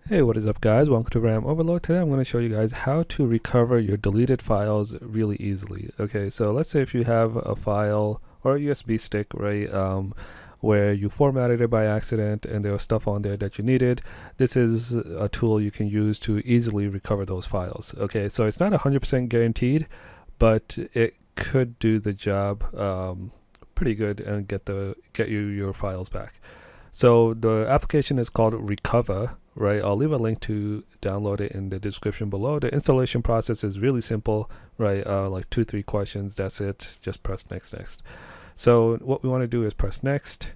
Hey, what is up guys? Welcome to RAM Overload. Today I'm going to show you guys how to recover your deleted files really easily. Okay, so let's say if you have a file or a USB stick, right, where you formatted it by accident and there was stuff on there that you needed. This is a tool you can use to easily recover those files. Okay, so it's not 100% guaranteed, but it could do the job pretty good and get you your files back. So the application is called Recover, right? I'll leave a link to download it in the description below. The installation process is really simple, right? Like 2-3 questions, that's it. Just press next. So what we want to do is press next.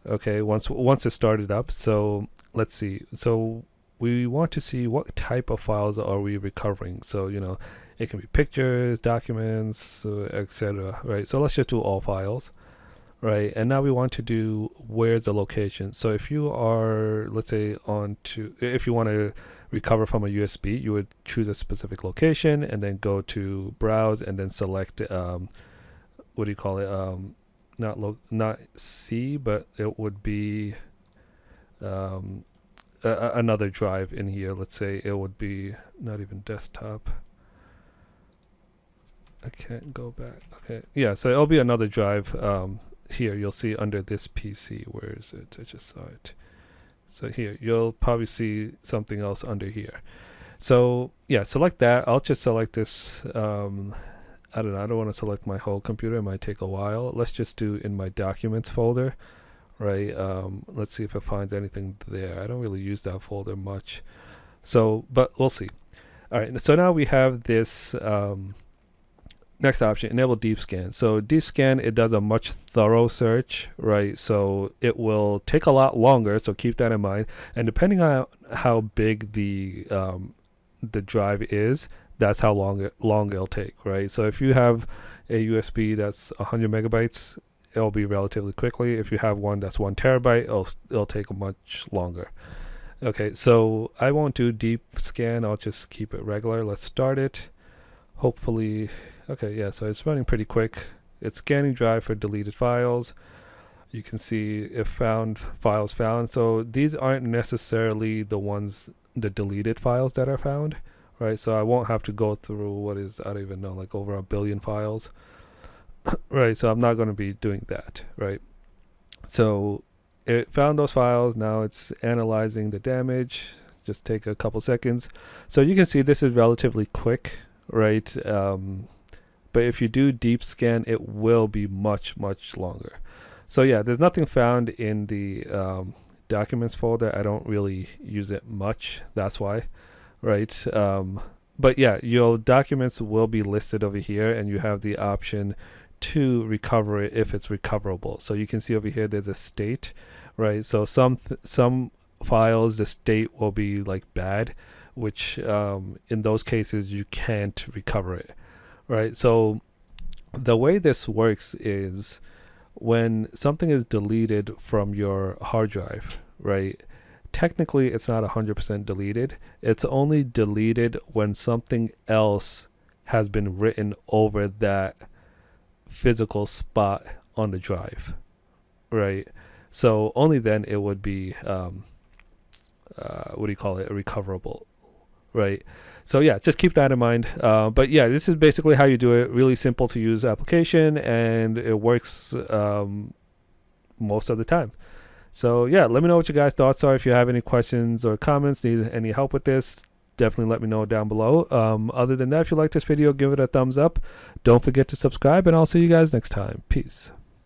Okay, once it's started up. So let's see. So we want to see what type of files are we recovering. So it can be pictures, documents, etc. Right? So let's just do all files. Right, and now we want to do where's the location. So if you are, let's say, if you want to recover from a USB, you would choose a specific location and then go to browse and then select what do you call it? Not C, but it would be another drive in here. Let's say it would be not even desktop. I can't go back. Okay, yeah, so it'll be another drive. Here you'll see under this PC. Where is it? I just saw it. So here you'll probably see something else under here. So yeah, select that. I'll just select this. I don't know, I don't want to select my whole computer. It might take a while. Let's just do in my documents folder, right? Let's see if it finds anything there. I don't really use that folder much, so but we'll see. All right, so now we have this next option, enable deep scan. So deep scan, it does a much thorough search, right? So it will take a lot longer, so keep that in mind. And depending on how big the drive is, that's how long it'll take, right? So if you have a USB that's 100 megabytes, it'll be relatively quickly. If you have one that's 1 terabyte, it'll take much longer. Okay, so I won't do deep scan. I'll just keep it regular. Let's start it. Hopefully. Okay, yeah, so it's running pretty quick. It's scanning drive for deleted files. You can see if found files found. So these aren't necessarily the deleted files that are found, right? So I won't have to go through what is, I don't even know, like over 1 billion files, right? So I'm not going to be doing that, right? So it found those files. Now it's analyzing the damage. Just take a couple seconds. So you can see this is relatively quick, right? But if you do deep scan, it will be much longer. So yeah, there's nothing found in the documents folder. I don't really use it much, that's why, right? But yeah, your documents will be listed over here, and you have the option to recover it if it's recoverable. So you can see over here there's a state, right? So some files, the state will be like bad, which in those cases you can't recover it, right? So the way this works is when something is deleted from your hard drive, right? Technically it's not 100% deleted. It's only deleted when something else has been written over that physical spot on the drive, right? So only then it would be what do you call it, recoverable, right? So yeah, just keep that in mind. But yeah, this is basically how you do it. Really simple to use application, and it works most of the time. So yeah, let me know what you guys' thoughts are. If you have any questions or comments, need any help with this, definitely let me know down below. Other than that, if you like this video, give it a thumbs up. Don't forget to subscribe, and I'll see you guys next time. Peace.